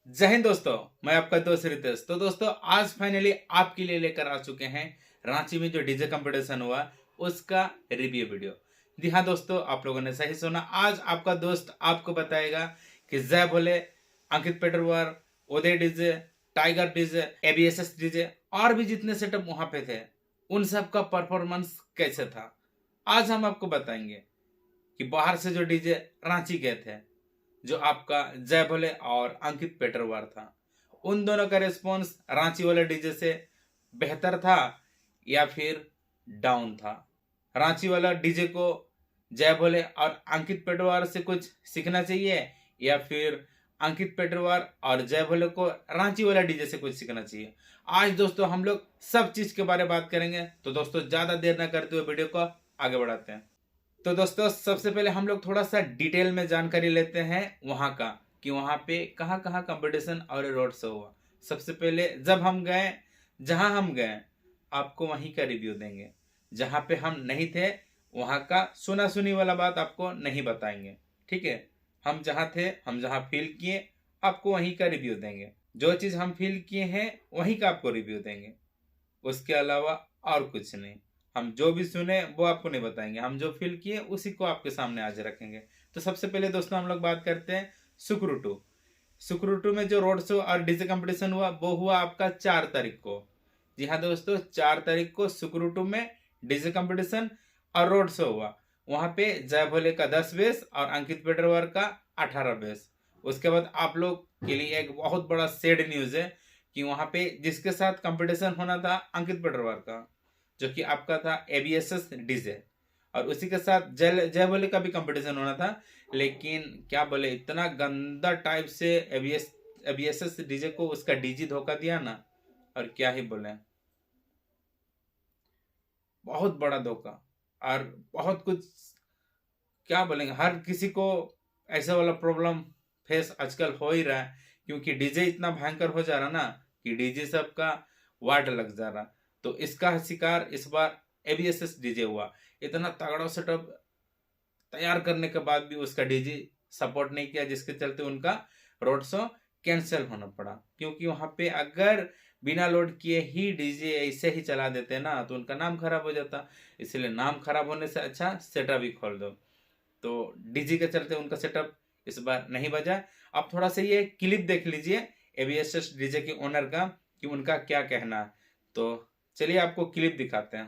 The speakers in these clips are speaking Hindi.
जय हिंद दोस्तों। मैं आपका दोस्त रितेश। तो दोस्तों आज फाइनली आपके लिए लेकर आ चुके हैं रांची में जो डीजे कंपटीशन हुआ उसका रिव्यू वीडियो। जी हाँ दोस्तों, आप लोगों ने सही सुना। आज आपका दोस्त आपको बताएगा कि Jai Bhole, Ankit Petarwar, Uday DJ, Tiger DJ, ABSS DJ और भी जितने सेटअप वहां पे थे उन सब का परफॉर्मेंस कैसे था। आज हम आपको बताएंगे कि बाहर से जो डीजे रांची गए थे, जो आपका जय भोले और अंकित पेटरवार था, उन दोनों का रिस्पॉन्स रांची वाले डीजे से बेहतर था या फिर डाउन था। रांची वाला डीजे को जय भोले और अंकित पेटरवार से कुछ सीखना चाहिए या फिर अंकित पेटरवार और जय भोले को रांची वाला डीजे से कुछ सीखना चाहिए। आज दोस्तों हम लोग सब चीज के बारे में बात करेंगे। तो दोस्तों ज्यादा देर ना करते हुए वीडियो को आगे बढ़ाते हैं। तो दोस्तों सबसे पहले हम लोग थोड़ा सा डिटेल में जानकारी लेते हैं वहां का, कि वहां पे कहाँ कहाँ कंपटीशन और रोड शो हुआ। सबसे पहले जब हम गए, जहां हम गए आपको वहीं का रिव्यू देंगे। जहां पे हम नहीं थे वहां का सुना सुनी वाला बात आपको नहीं बताएंगे, ठीक है। हम जहां थे, हम जहां फील किए, आपको वहीं का रिव्यू देंगे। जो चीज हम फील किए हैं वहीं का आपको रिव्यू देंगे, उसके अलावा और कुछ नहीं। हम जो भी सुने वो आपको नहीं बताएंगे, हम जो फील किए उसी को आपके सामने आज रखेंगे। तो सबसे पहले दोस्तों हम लोग बात करते हैं सुक्रूटू। सुक्रूटू में जो रोड शो और डीजे कंपटीशन हुआ वो हुआ आपका 4 तारीख को। जी हाँ दोस्तों, 4 तारीख को सुक्रूटू में डीजे कंपटीशन और रोड शो हुआ। वहां पे जय भोले का 10 बेस और अंकित पेटरवार का 18 बेस। उसके बाद आप लोग के लिए एक बहुत बड़ा सैड न्यूज है कि वहां पे जिसके साथ कंपटीशन होना था अंकित पेटरवार का, जो कि आपका था एबीएसएस डीजे, और उसी के साथ जय जय बोले का भी कंपटीशन होना था। लेकिन क्या बोले, इतना गंदा टाइप से एबीएसएस डीजे को उसका डीजी धोखा दिया ना, और क्या ही बोले, बहुत बड़ा धोखा। और बहुत कुछ क्या बोलेंगे, हर किसी को ऐसा वाला प्रॉब्लम फेस आजकल हो ही रहा है, क्योंकि डीजे इतना भयंकर हो जा रहा ना कि डीजे सबका वाट लग जा रहा। तो इसका शिकार इस बार एबीएसएस डीजे हुआ। इतना तगड़ा सेटअप तैयार करने के बाद भी उसका डीजे सपोर्ट नहीं किया, जिसके चलते उनका रोड शो कैंसिल होना पड़ा। क्योंकि वहां पे अगर बिना लोड किए ही डीजे ऐसे ही चला देते ना तो उनका नाम खराब हो जाता। इसलिए नाम खराब होने से अच्छा सेटअप ही खोल दो। तो डीजे के चलते उनका सेटअप इस बार नहीं बजा। आप थोड़ा सा ये क्लिप देख लीजिए एबीएसएस डीजे के ओनर का, कि उनका क्या कहना है। तो चलिए आपको क्लिप दिखाते हैं।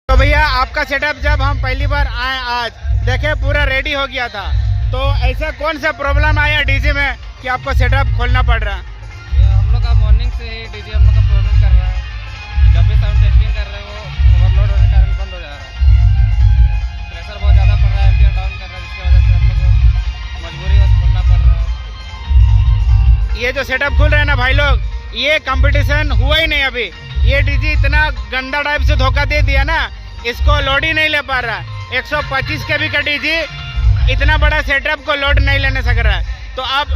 तो भैया आपका सेटअप जब हम पहली बार आए आज देखे पूरा रेडी हो गया था, तो ऐसा कौन सा प्रॉब्लम आया डीजे में कि आपको सेटअप खोलना पड़ रहा है? हम लोग का मॉर्निंग से ही डीजे हम लोग का प्रॉब्लम कर रहा है। जब भी साउंड टेस्टिंग कर रहे हो ओवरलोड होने के कारण बंद हो जा रहा है। प्रेशर बहुत ज़्यादा पड़ रहा है, एम्पियर डाउन कर रहा है, जिसकी वजह से हम लोग को मजबूरी बस खोलना पड़ रहा है। ये जो सेटअप खुल रहा है ना भाई लोग, ये कंपटीशन हुआ ही नहीं अभी। ये डीजे इतना गंदा टाइप से धोखा दे दिया ना, इसको लोड ही नहीं ले पा रहा। 125 केबी का डीजे इतना बड़ा सेटअप को लोड नहीं लेने सक रहा है। तो अब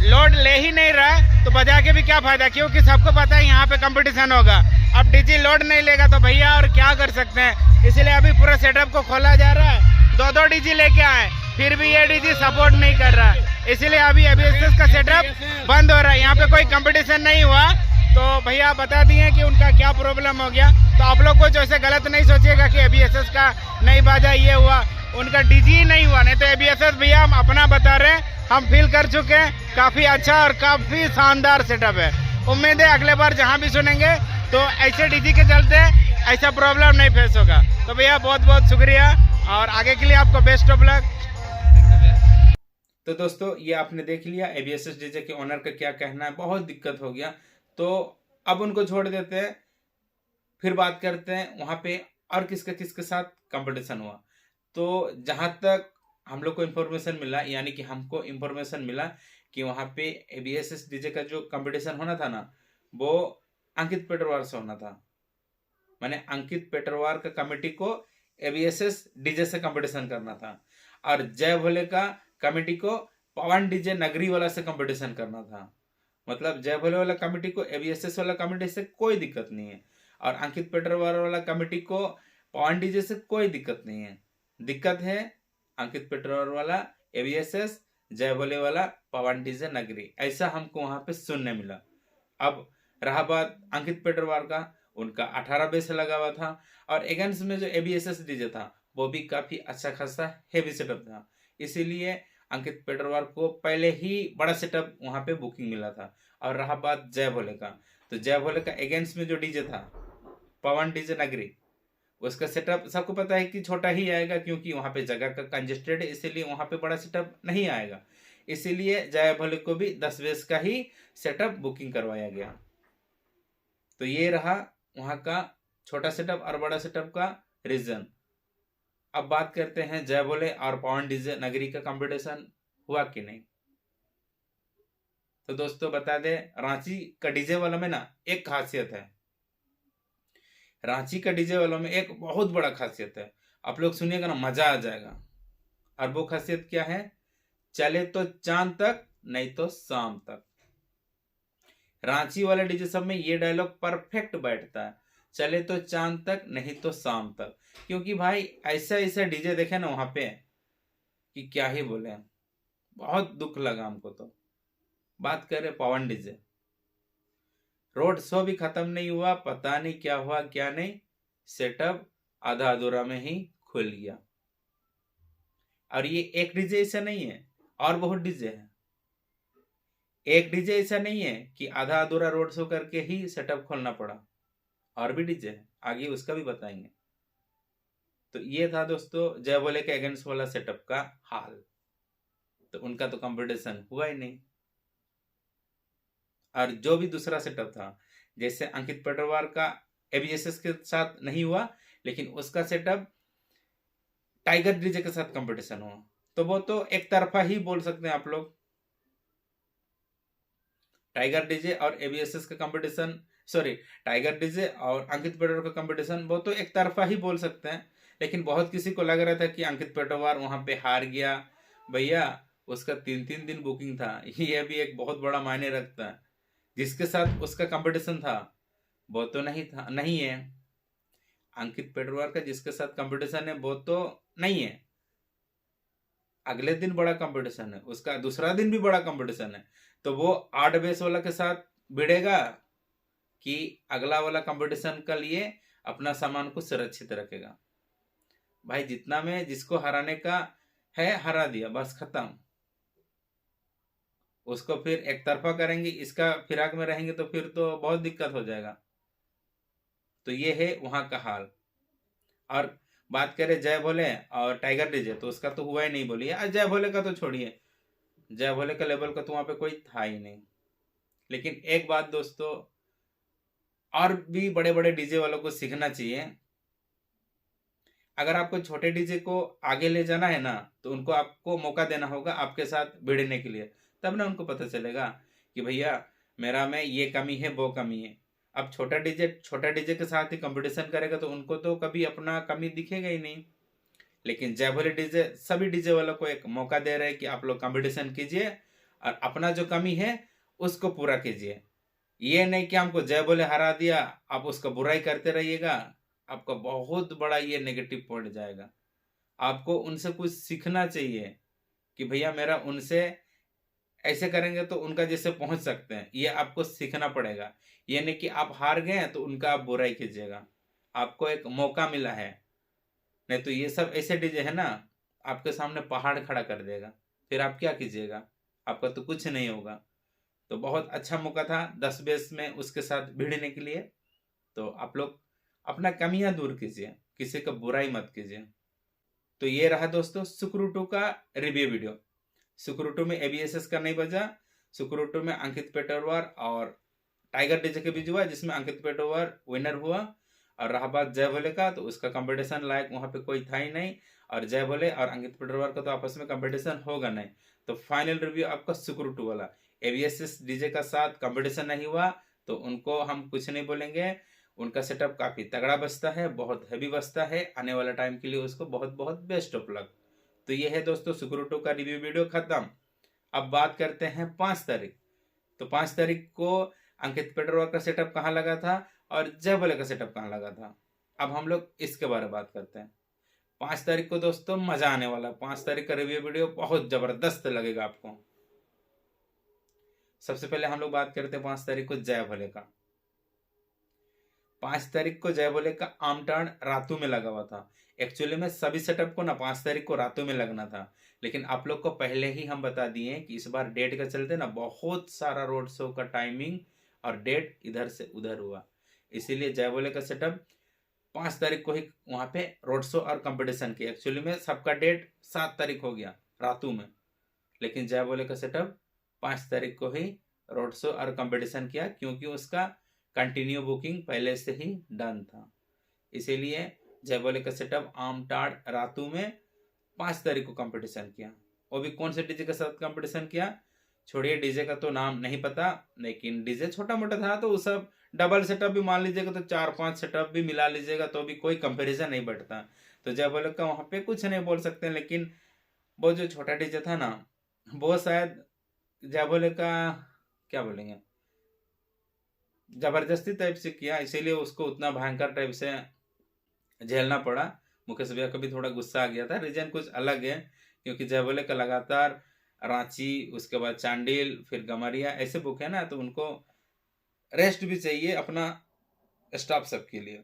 लोड ले ही नहीं रहा है तो बजा के भी क्या फायदा, क्योंकि सबको पता है यहाँ पे कंपटीशन होगा। अब डीजे लोड नहीं लेगा तो भैया और क्या कर सकते हैं। इसलिए अभी पूरा सेटअप को खोला जा रहा है। 2-2 डीजे लेके आए फिर भी ये डीजे सपोर्ट नहीं कर रहा है। इसलिए अभी एबीएसएस का सेटअप बंद हो रहा है। यहाँ पे कोई कंपटीशन नहीं हुआ। तो भैया बता दिए कि उनका क्या प्रॉब्लम हो गया। तो आप लोग कुछ ऐसे गलत नहीं सोचिएगा कि एबीएसएस का नहीं बाजा, ये हुआ उनका डीजी ही नहीं हुआ। नहीं तो एबीएसएस भैया हम अपना बता रहे हैं, हम फील कर चुके हैं, काफी अच्छा और काफी शानदार सेटअप है। उम्मीद है अगले बार जहाँ भी सुनेंगे तो ऐसे डीजी के चलते ऐसा प्रॉब्लम नहीं फेस होगा। तो भैया बहुत बहुत शुक्रिया और आगे के लिए आपको बेस्ट ऑफ लक। तो दोस्तों ये आपने देख लिया एबीएसएस डीजे के ओनर का क्या कहना है। बहुत दिक्कत हो गया, तो अब उनको छोड़ देते हैं, फिर बात करते हैं वहां पे और किसके किसके साथ कंपटीशन हुआ। तो जहां तक हम लोग को इन्फॉर्मेशन मिला, यानी कि हमको इन्फॉर्मेशन मिला कि वहां पे एबीएसएस डीजे का जो कंपटीशन होना था ना, वो अंकित पेटरवार से होना था। मैंने अंकित पेटरवार का कमेटी को एबीएसएस डीजे से कंपटीशन करना था, और जय भोले का कमेटी को पवन डीजे नगरी वाला से कंपटीशन करना था। मतलब जय भोले वाला कमेटी को एबीएसएस वाला कमेटी से कोई दिक्कत नहीं है, और अंकित पेटरवार वाला कमेटी को पवन डीजे से कोई दिक्कत नहीं है। दिक्कत है अंकित पेटरवार वाला एबीएसएस जय भोले वाला पवन डीजे नगरी, ऐसा हमको वहां पे सुनने मिला। अब रहा बात अंकित पेटरवार का, उनका 18 बेस लगा हुआ था और एगेंस्ट में जो ABSS डीजे था वो भी काफी अच्छा खासा हेवी सेटअप था, इसीलिए अंकित पेटरवार को पहले ही बड़ा सेटअप वहां पे बुकिंग मिला था। और रहा बात जय भोले का, तो जय भोले का एगेंस्ट में जो डीजे था पवन डीजे नगरी, उसका सेटअप सबको पता है कि छोटा ही आएगा, क्योंकि वहां पे जगह का कंजेस्टेड है, इसीलिए वहां पे बड़ा सेटअप नहीं आएगा। इसीलिए जय भोले को भी 10 बेस का ही सेटअप बुकिंग करवाया गया। तो ये रहा वहां का छोटा सेटअप और बड़ा सेटअप का रीजन। अब बात करते हैं जय भोले और पवन डीजे नगरी का कंपटीशन हुआ कि नहीं। तो दोस्तों बता दे, रांची का डीजे वालों में ना एक खासियत है, रांची का डीजे वालों में एक बहुत बड़ा खासियत है, आप लोग सुनिएगा ना मजा आ जाएगा। और वो खासियत क्या है, चले तो चांद तक नहीं तो शाम तक। रांची वाले डीजे सब में ये डायलॉग परफेक्ट बैठता है, चले तो चांद तक नहीं तो शाम तक। क्योंकि भाई ऐसा ऐसा डीजे देखे ना वहां पे कि क्या ही बोले, बहुत दुख लगा हमको। तो बात करें पवन डीजे, रोड शो भी खत्म नहीं हुआ, पता नहीं क्या हुआ क्या नहीं, सेटअप आधा अधूरा में ही खुल गया। और ये एक डीजे ऐसा नहीं है, और बहुत डीजे है। एक डीजे ऐसा नहीं है कि आधा अधूरा रोड शो करके ही सेटअप खोलना पड़ा, और भी डीजे है, आगे उसका भी बताएंगे। तो ये था दोस्तों जय भोले के अगेंस्ट वाला सेटअप का हाल। तो उनका तो कंपटीशन हुआ ही नहीं। और जो भी दूसरा सेटअप था, जैसे अंकित पेटरवार का ABSS के साथ नहीं हुआ, लेकिन उसका सेटअप टाइगर डीजे के साथ कंपटीशन हुआ, तो वो तो एक तरफा ही बोल सकते हैं आप लोग। टाइगर डीजे और ABSS का कंपटीशन, सॉरी टाइगर डीजे और अंकित पेटरवार का कंपटीशन, वो तो एक तरफा ही बोल सकते हैं। लेकिन बहुत किसी को लग रहा था कि अंकित पेटरवार वहां पे हार गया। भैया उसका 3-3 दिन बुकिंग था, यह भी एक बहुत बड़ा मायने रखता है। जिसके साथ उसका कंपटीशन था वो तो नहीं है। अंकित पेटरवार का जिसके साथ कंपटीशन है वो तो नहीं है। अगले दिन बड़ा कंपटीशन है, उसका दूसरा दिन भी बड़ा कंपटीशन है, तो वो 8 बेस वाला के साथ भिड़ेगा कि अगला वाला कंपटीशन के लिए अपना सामान को सुरक्षित रखेगा। भाई जितना में जिसको हराने का है हरा दिया, बस खत्म। उसको फिर एक तरफा करेंगे, इसका फिराक में रहेंगे तो फिर तो बहुत दिक्कत हो जाएगा। तो ये है वहां का हाल। और बात करें जय भोले और टाइगर डीजे, तो उसका तो हुआ ही नहीं। बोलिए जय भोले का तो छोड़िए, जय भोले का लेवल का तो वहां पे कोई था ही नहीं। लेकिन एक बात दोस्तों, और भी बड़े बड़े डीजे वालों को सीखना चाहिए। अगर आपको छोटे डीजे को आगे ले जाना है ना, तो उनको आपको मौका देना होगा आपके साथ भिड़ने के लिए, तब ना उनको पता चलेगा कि भैया मेरा में ये कमी है वो कमी है। अब छोटा डीजे के साथ ही कंपटीशन करेगा तो उनको तो कभी अपना कमी दिखेगा ही नहीं। लेकिन जय भोले डीजे सभी डीजे वालों को एक मौका दे रहे हैं कि आप लोग कंपटीशन कीजिए और अपना जो कमी है उसको पूरा कीजिए। ये नहीं कि हमको जय भोले हरा दिया आप उसका बुराई करते रहिएगा, आपका बहुत बड़ा ये नेगेटिव पॉइंट जाएगा। आपको उनसे कुछ सीखना चाहिए कि भैया मेरा उनसे ऐसे करेंगे तो उनका जैसे पहुंच सकते हैं, ये आपको सीखना पड़ेगा। ये नहीं कि आप हार गए तो उनका आप बुराई कीजिएगा। आपको एक मौका मिला है, नहीं तो ये सब ऐसे डीजे है ना आपके सामने पहाड़ खड़ा कर देगा, फिर आप क्या कीजिएगा, आपका तो कुछ नहीं होगा। तो बहुत अच्छा मौका था 10 बेस में उसके साथ भिड़ने के लिए। तो आप लोग अपना कमियां दूर कीजिए, किसी का बुराई मत कीजिए। तो ये रहा दोस्तों सुक्रूटू का रिव्यू वीडियो। सुक्रूटू में ABSS का नहीं बजा, सुक्रूटू में अंकित पेटरवार और टाइगर डीजे के बीच हुआ, जिसमें अंकित पेटरवार विनर हुआ। और रहा बात जय भोले का, तो उसका कंपटीशन लायक वहां पे कोई था ही नहीं, और जय भोले और अंकित पेटरवार का तो आपस में कंपटीशन होगा नहीं। तो फाइनल रिव्यू आपका सुक्रूटू वाला। ABSS डीजे का साथ कंपटीशन नहीं हुआ तो उनको हम कुछ नहीं बोलेंगे। उनका सेटअप काफी तगड़ा बजता है, बहुत हैवी बजता है। आने वाला टाइम के लिए उसको बहुत बहुत बेस्ट ऑफ लक। तो ये है दोस्तों सुक्रूटू का रिव्यू वीडियो खत्म। अब बात करते हैं 5 तारीख। तो 5 तारीख को अंकित पेटरवार का सेटअप कहाँ लगा था और जय भोले का सेटअप कहाँ लगा था। अब हम लोग इसके बारे में बात करते हैं। 5 तारीख को दोस्तों मजा आने वाला है। 5 तारीख का रिव्यू वीडियो बहुत जबरदस्त लगेगा आपको। सबसे पहले हम लोग बात करते हैं 5 तारीख को जय भोले का। 5 तारीख को जय भोले का आमटाण रातों में लगा हुआ था। एक्चुअली में सभी सेटअप को ना 5 तारीख को रातों में लगना था, लेकिन आप लोग को पहले ही हम बता दिए कि इस बार डेट का चलते ना बहुत सारा रोड शो का टाइमिंग और डेट इधर से उधर हुआ, इसीलिए जय भोले का सेटअप 5 तारीख को ही वहां पे रोड शो और कंपटीशन की। एक्चुअली में सबका डेट 7 तारीख हो गया रातों में, लेकिन जय भोले का सेटअप 5 तारीख को ही रोड शो और कंपटीशन किया, क्योंकि उसका कंटिन्यू बुकिंग पहले से ही डन था। इसीलिए जय भोले का सेटअप आमटाड़ रातों में 5 तारीख को कंपटीशन किया। वो भी कौन से डीजे के साथ कंपटीशन किया, छोड़िए डीजे का तो नाम नहीं पता, लेकिन डीजे छोटा मोटा था तो वो सब डबल सेटअप भी मान लीजिएगा तो 4-5 सेटअप भी मिला लीजिएगा तो भी कोई कंपैरिजन नहीं बैठता। तो जय भोले का वहां पे कुछ नहीं बोल सकते, लेकिन वो जो छोटा डीजे था ना वो शायद जय भोले का क्या बोलेंगे जबरदस्ती टाइप से किया, इसीलिए उसको उतना भयंकर टाइप से झेलना पड़ा। मुकेश भैया को भी थोड़ा गुस्सा आ गया था। रीजन कुछ अलग है, क्योंकि जय भोले का लगातार रांची, उसके बाद चांडिल, फिर गमरिया ऐसे बुक है ना, तो उनको रेस्ट भी चाहिए अपना स्टाफ सबके लिए।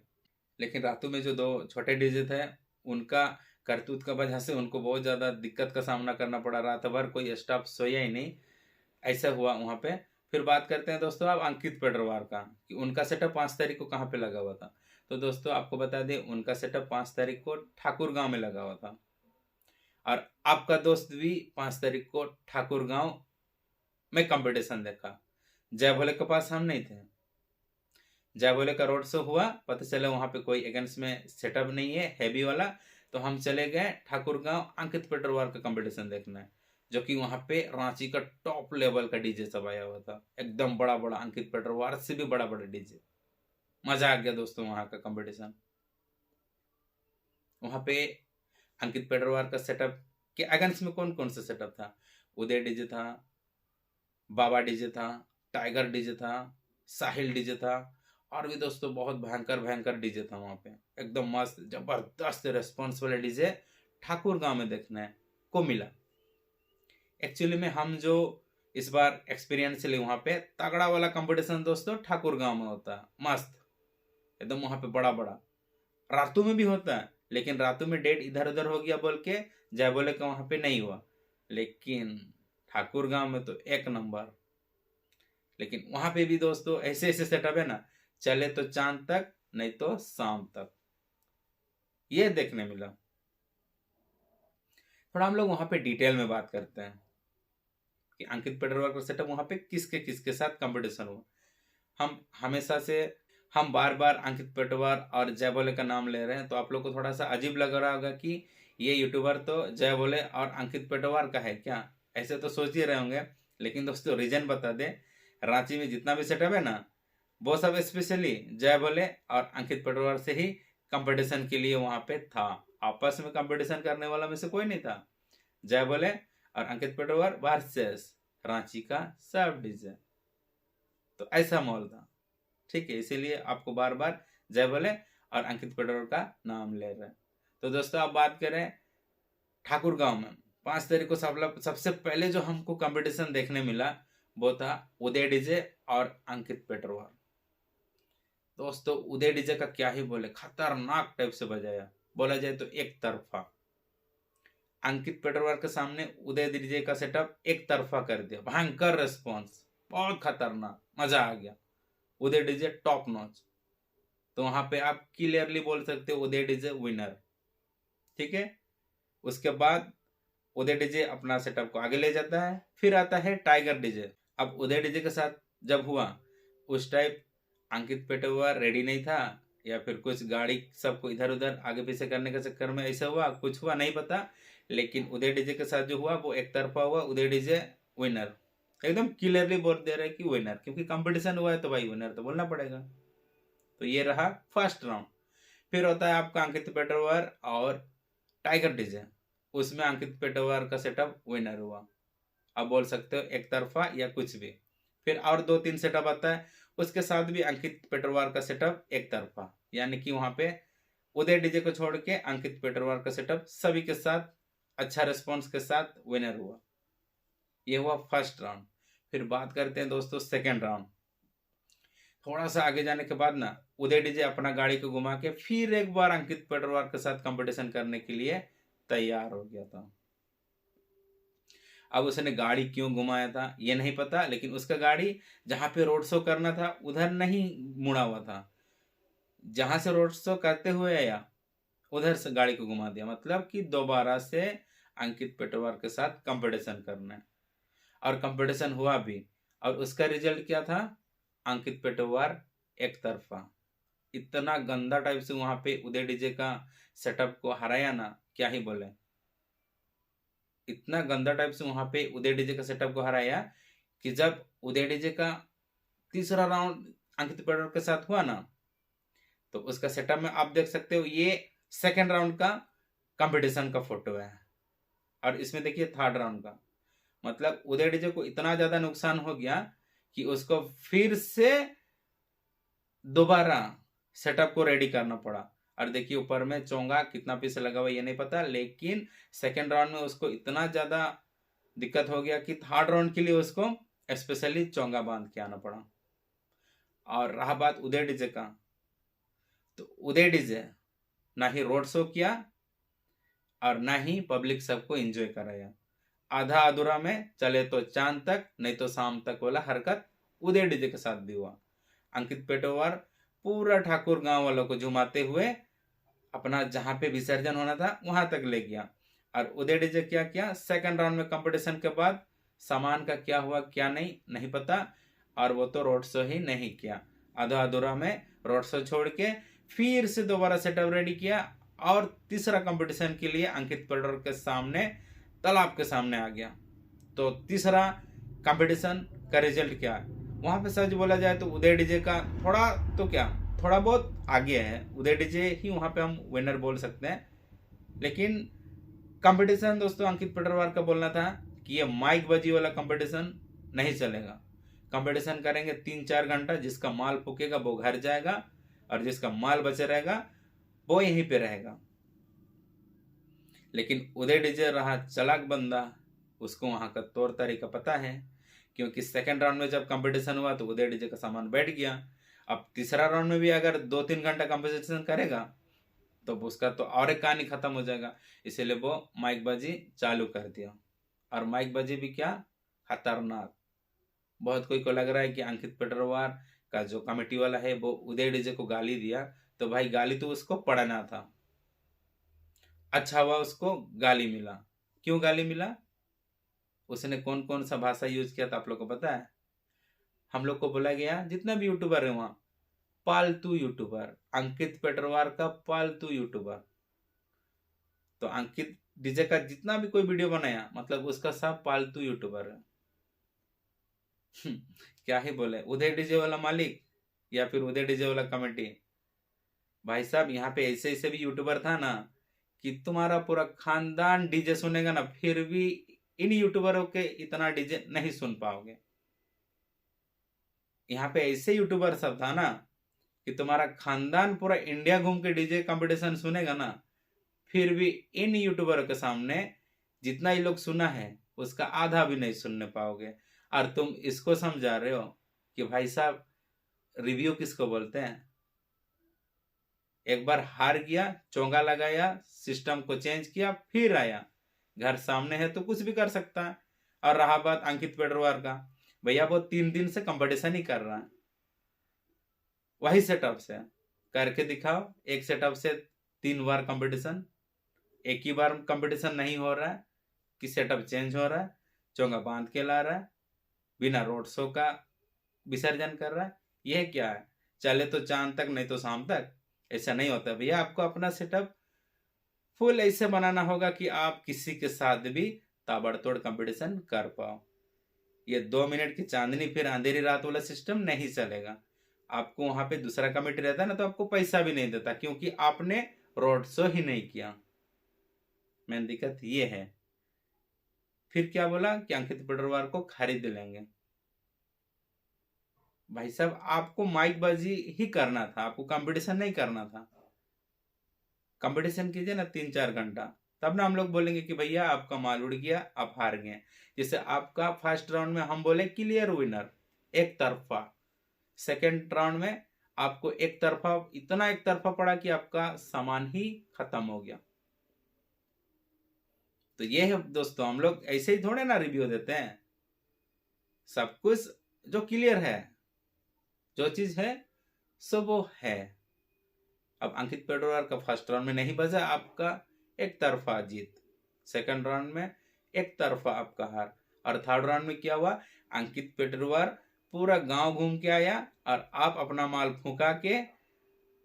लेकिन रातों में जो 2 छोटे डीजे थे उनका करतूत का वजह से उनको बहुत ज़्यादा दिक्कत का सामना करना पड़ा। रात भर कोई स्टाफ सोया ही नहीं, ऐसा हुआ वहाँ पे। फिर बात करते हैं दोस्तों आप अंकित पेडरवार का, कि उनका सेटअप 5 तारीख को कहाँ पे लगा हुआ था। तो दोस्तों आपको बता दें उनका सेटअप 5 तारीख को ठाकुर गांव में लगा हुआ था, और आपका दोस्त भी 5 तारीख को ठाकुर गांव में कंपटीशन देखा। जय भोले के पास हम नहीं थे। जय भोले का रोड शो हुआ, पता चला वहां पे कोई अगेंस्ट में सेटअप नहीं है हैवी वाला, तो हम चले गए ठाकुर गांव अंकित पेडरवार का कंपटीशन देखना है, जो कि वहां पे रांची का टॉप लेवल का डीजे सब आया हुआ था। एकदम बड़ा बड़ा, अंकित पेडरवार से भी बड़ा बड़ा डीजे। मजा आ गया दोस्तों वहां का कंपटीशन। वहां पे अंकित पेडरवार का सेटअप के अगेंस्ट में कौन कौन सा सेटअप था, उदय डीजे था, बाबा डीजे था, टाइगर डीजे था, साहिल डीजे था, और भी दोस्तों बहुत भयंकर भयंकर डीजे था वहां पे। एकदम मस्त जबरदस्त रेस्पॉन्स वाले डीजे ठाकुर गांव में देखने को मिला। एक्चुअली में हम जो इस बार एक्सपीरियंस लिए वहां पे तगड़ा वाला कंपटीशन दोस्तों ठाकुर गांव में होता है, मस्त एकदम। वहां पे बड़ा बड़ा रातों में भी होता है, लेकिन रातों में डेट इधर उधर हो गया बोल के जय भोले का वहां पे नहीं हुआ, लेकिन ठाकुर गांव में तो एक नंबर। लेकिन वहां पे भी दोस्तों ऐसे ऐसे सेटअप है ना, चले तो चांद तक नहीं तो शाम तक, ये देखने मिला। थोड़ा हम लोग वहां पे डिटेल में बात करते हैं कि अंकित पेडरवार का सेटअप वहां पे किसके साथ कंपटीशन हुआ। हम हमेशा से हम बार बार अंकित पेडरवार और जय भोले का नाम ले रहे हैं, तो आप लोग को थोड़ा सा अजीब लग रहा होगा कि ये यूट्यूबर तो जय भोले और अंकित पेडरवार का है क्या, ऐसे तो सोच ही रहे होंगे। लेकिन दोस्तों रीजन बता दें, रांची में जितना भी सेटअप है ना वो सब स्पेशली जय भोले और अंकित पेडरवार से ही कंपटीशन के लिए वहां पे था। आपस में कंपटीशन करने वाला में से कोई नहीं था। जय भोले और अंकित पेडरवार वर्सेस रांची का सब डीजे, तो ऐसा माहौल था। ठीक है, इसीलिए आपको बार बार जय भोले और अंकित पेडरवार का नाम ले रहे हैं। तो दोस्तों आप बात करें ठाकुर गांव में 5 तारीख को सबसे पहले जो हमको कंपटीशन देखने मिला वो था उदय डीजे और अंकित पेडरवार। दोस्तों उदय डीजे का क्या ही बोले, खतरनाक टाइप से बजाया, बोला जाए तो एक तरफा। अंकित पेडरवार के सामने उदय डीजे का सेटअप एक तरफा कर दिया, भयंकर रेस्पॉन्स, बहुत खतरनाक, मजा आ गया। उदय डीजे टॉप नॉच, तो वहां पे आप क्लियरली बोल सकते हो उदय डीजे विनर। ठीक है, उसके बाद उदय डीजे अपना सेटअप को आगे ले जाता है। फिर आता है टाइगर डीजे। अब उदय डीजे के साथ जब हुआ उस टाइप अंकित पेडरवार रेडी नहीं था, या फिर कुछ गाड़ी सबको इधर उधर आगे पीछे करने के चक्कर में ऐसा हुआ, कुछ हुआ नहीं पता। लेकिन उदय डीजे के साथ जो हुआ वो एक तरफा हुआ, उदय डीजे विनर। एकदम क्लियरली बोल दे रहे कि विनर, क्योंकि कंपटीशन हुआ है तो भाई विनर तो बोलना पड़ेगा। तो ये रहा फर्स्ट राउंड। फिर होता है आपका अंकित पेडरवार और टाइगर डीजे, उसमें अंकित पेडरवार का सेटअप विनर हुआ। अब बोल सकते हो एक तरफा या कुछ भी। फिर और 2-3 सेटअप आता है, उसके साथ भी अंकित पेडरवार का सेटअप एक तरफा, यानी कि वहां पे उदय डीजे को छोड़ के अंकित पेटरवार का सेटअप सभी के साथ अच्छा रिस्पॉन्स के साथ विनर हुआ। ये हुआ फर्स्ट राउंड। फिर बात करते हैं दोस्तों सेकेंड राउंड। थोड़ा सा आगे जाने के बाद ना उदय डीजे अपना गाड़ी को घुमा के फिर एक बार अंकित पेटरवार के साथ कंपटीशन करने के लिए तैयार हो गया था। अब उसने गाड़ी क्यों घुमाया था ये नहीं पता, लेकिन उसका गाड़ी जहां पे रोड शो करना था उधर नहीं मुड़ा हुआ था। जहां से रोड शो करते हुए आया उधर से गाड़ी को घुमा दिया, मतलब कि दोबारा से अंकित पेटरवार के साथ कंपटीशन करना है। और कंपटीशन हुआ भी, और उसका रिजल्ट क्या था? अंकित पेटरवार एक तरफा। इतना गंदा टाइप से वहां पे उदय डीजे का सेटअप को हराया ना, क्या ही बोले। इतना गंदा टाइप से वहां पे उदय डीजे का सेटअप को हराया कि जब उदय डीजे का तीसरा राउंड अंकित पेटरवार के साथ हुआ ना, तो उसका सेटअप में आप देख सकते हो, ये सेकेंड राउंड का कंपटीशन का फोटो है। और इसमें देखिए थर्ड राउंड का, मतलब उदय डीजे को इतना ज्यादा नुकसान हो गया कि उसको फिर से दोबारा सेटअप को रेडी करना पड़ा। और देखिए ऊपर में चोंगा कितना पीस लगा हुआ ये नहीं पता, लेकिन सेकेंड राउंड में उसको इतना ज्यादा दिक्कत हो गया कि थर्ड राउंड के लिए उसको स्पेशली चोंगा बांध के आना पड़ा। और रहा बात उदय डीजे का, तो उदय डीजे ना ही रोड शो किया और ना ही पब्लिक सबको एंजॉय कराया। आधा अधूरा में चले तो चांद तक नहीं तो शाम तक वाला हरकत उदय डीजे के साथ भी हुआ। अंकित पेटरवार पूरा ठाकुर गांव वालों को झुमाते हुए अपना जहां पे विसर्जन होना था वहां तक ले गया। और उदय डीजे क्या किया, सेकंड राउंड में कंपटीशन के बाद सामान का क्या हुआ क्या नहीं पता, और वो तो रोड शो ही नहीं किया। आधा अधूरा में रोड शो छोड़ के फिर से दोबारा सेटअप रेडी किया और तीसरा कंपटीशन के लिए अंकित पेटरवार के सामने तालाब के सामने आ गया। तो तीसरा कंपटीशन का रिजल्ट क्या है, वहां पे सच बोला जाए तो उदय डीजे का थोड़ा बहुत आगे है। उदय डीजे ही वहां पे हम विनर बोल सकते हैं। लेकिन कंपटीशन दोस्तों अंकित पेटरवार का बोलना था कि ये माइक बाजी वाला कंपटीशन नहीं चलेगा। कंपटीशन करेंगे 3-4 घंटा, जिसका माल फूकेगा वो घर जाएगा और जिसका माल बचे रहेगा वो यहीं पे रहेगा। लेकिन उदय डीजे रहा चालाक बंदा, उसको वहां का तौर तरीका पता है, क्योंकि सेकंड राउंड में जब कंपटीशन हुआ तो उदय डीजे का सामान बैठ गया। अब तीसरा राउंड में भी अगर 2-3 घंटा कंपटीशन करेगा तो उसका तो और एक कहानी खत्म हो जाएगा। इसीलिए वो माइक बाजी चालू कर दिया। और माइक बाजी भी क्या खतरनाक। बहुत कोई को लग रहा है कि अंकित पेटरवार का जो कमेटी वाला है वो उदय डीजे को गाली दिया, तो भाई गाली तो उसको पढ़ना था। अच्छा हुआ उसको गाली मिला। क्यों गाली मिला? उसने कौन कौन सा भाषा यूज किया था आप लोग को पता है? हम लोग को बोला गया जितना भी यूट्यूबर है वहां पालतू यूट्यूबर, अंकित पेटरवार का पालतू यूट्यूबर। तो अंकित डीजे का जितना भी कोई वीडियो बनाया मतलब उसका सब पालतू यूट्यूबर है। क्या ही बोले, उदय डीजे वाला मालिक या फिर उदय डीजे वाला कमेटी। भाई साहब यहाँ पे ऐसे ऐसे भी यूट्यूबर था ना कि तुम्हारा पूरा खानदान डीजे सुनेगा ना, फिर भी इन यूट्यूबरों के इतना डीजे नहीं सुन पाओगे। यहाँ पे ऐसे यूट्यूबर सब था ना कि तुम्हारा खानदान पूरा इंडिया घूम के डीजे कंपटीशन सुनेगा ना, फिर भी इन यूट्यूबरों के सामने जितना ही लोग सुना है उसका आधा भी नहीं सुनने पाओगे। और तुम इसको समझा रहे हो कि भाई साहब रिव्यू किसको बोलते हैं। एक बार हार गया, चोंगा लगाया, सिस्टम को चेंज किया, फिर आया, घर सामने है तो कुछ भी कर सकता है। और रहा बात अंकित पेटरवार का, भैया वो 3 दिन से कंपटीशन ही कर रहा है, वही सेटअप से करके दिखाओ। एक सेटअप से 3 बार कंपटीशन, एक ही बार कंपटीशन नहीं हो रहा है कि सेटअप चेंज हो रहा है, चोंगा बांध के ला रहा है, बिना रोड शो का विसर्जन कर रहा है। यह क्या है? चले तो चांद तक नहीं तो शाम तक। ऐसा नहीं होता भैया, आपको अपना सेटअप फुल ऐसे बनाना होगा कि आप किसी के साथ भी ताबड़तोड़ कंपटीशन कर पाओ। ये 2 मिनट की चांदनी फिर अंधेरी रात वाला सिस्टम नहीं चलेगा। आपको वहां पे दूसरा कमेटी रहता है ना तो आपको पैसा भी नहीं देता, क्योंकि आपने रोड शो ही नहीं किया। मेन दिक्कत ये है। फिर क्या बोला कि अंकित पेटरवार को खरीद लेंगे। भाई साहब आपको माइक बाजी ही करना था, आपको कंपटीशन नहीं करना था। कंपटीशन कीजिए ना 3-4 घंटा, तब ना हम लोग बोलेंगे कि भैया आपका माल उड़ गया, आप हार गए। जैसे आपका फर्स्ट राउंड में हम बोले क्लियर विनर, एक तरफा। सेकेंड राउंड में आपको एक तरफा, इतना एक तरफा पड़ा कि आपका सामान ही खत्म हो गया। तो ये है दोस्तों, हम लोग ऐसे ही थोड़े ना रिव्यू देते हैं, सब कुछ जो क्लियर है, जो चीज है सो वो है। अब अंकित पेडरवार का फर्स्ट राउंड में नहीं बजा, आपका एक तरफा जीत। सेकंड राउंड में एक तरफा आपका हार। और थर्ड राउंड में क्या हुआ, अंकित पेडरवार पूरा गांव घूम के आया और आप अपना माल फूका के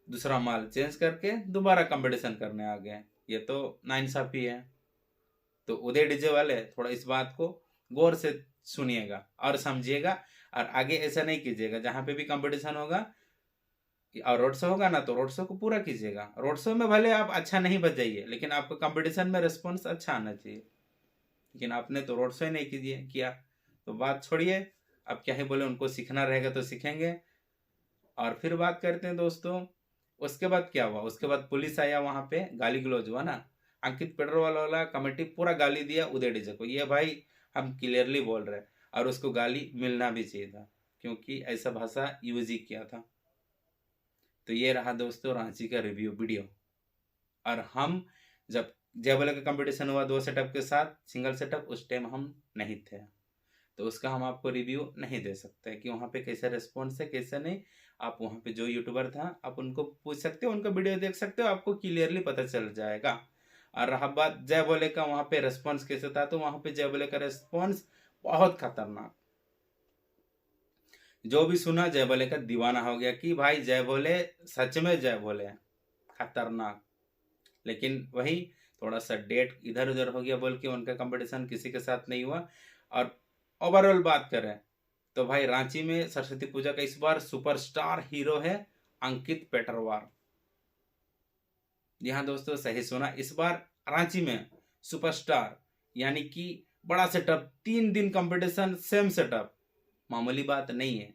दूसरा माल चेंज करके दोबारा कंपटीशन करने आ गए। ये तो नाइंसाफी है। तो उदय डीजे वाले थोड़ा इस बात को गौर से सुनिएगा और समझिएगा, और आगे ऐसा नहीं कीजिएगा। जहां पे भी कंपटीशन होगा और रोड शो होगा ना, तो रोड शो को पूरा कीजिएगा। रोड शो में भले आप अच्छा नहीं बजाइए, लेकिन आपको कंपटीशन में रिस्पॉन्स अच्छा आना चाहिए। लेकिन आपने तो रोड शो ही नहीं किया, तो बात छोड़िए। अब क्या ही बोले, उनको सीखना रहेगा तो सीखेंगे। और फिर बात करते हैं दोस्तों, उसके बाद क्या हुआ। उसके बाद पुलिस आया, वहां पे गाली गलौज हुआ ना। अंकित पेडरवाल वाला कमेटी पूरा गाली दिया उदय डीजे को। ये भाई हम क्लियरली बोल रहे हैं, और उसको गाली मिलना भी चाहिए था, क्योंकि ऐसा भाषा यूज ही किया था। तो ये रहा दोस्तों रांची का रिव्यू वीडियो। और हम जब जय बोले का कंपटीशन हुआ 2 सेटअप के साथ, सिंगल सेटअप, उस टाइम हम नहीं थे, तो उसका हम आपको रिव्यू नहीं दे सकते कि वहाँ पे कैसा रिस्पॉन्स है कैसा नहीं। आप वहाँ पे जो यूट्यूबर था आप उनको पूछ सकते हो, उनका वीडियो देख सकते हो, आपको क्लियरली पता चल जाएगा। और रहा बात जय बोले का, वहाँ पे रिस्पॉन्स कैसे था, तो वहाँ पे जय बोले का रिस्पॉन्स बहुत खतरनाक। जो भी सुना जय बोले का दीवाना हो गया कि भाई जय बोले, सच में जय बोले, खतरनाक। लेकिन वही थोड़ा सा डेट इधर उधर हो गया बोल के उनका कंपटीशन किसी के साथ नहीं हुआ। और ओवरऑल बात करें तो भाई रांची में सरस्वती पूजा का इस बार सुपरस्टार हीरो है अंकित पेडरवार। जी हाँ दोस्तों, सही सुना, इस बार रांची में सुपरस्टार, यानी कि बड़ा सेटअप, 3 दिन कंपटीशन, सेम सेटअप, मामूली बात नहीं है।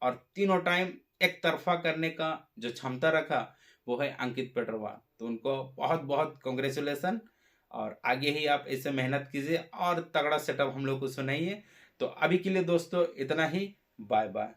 और तीनों टाइम एक तरफा करने का जो क्षमता रखा वो है अंकित पेडरवार। तो उनको बहुत बहुत कांग्रेचुलेसन, और आगे ही आप ऐसे मेहनत कीजिए और तगड़ा सेटअप हम लोग को सुनाइए। तो अभी के लिए दोस्तों इतना ही, बाय बाय।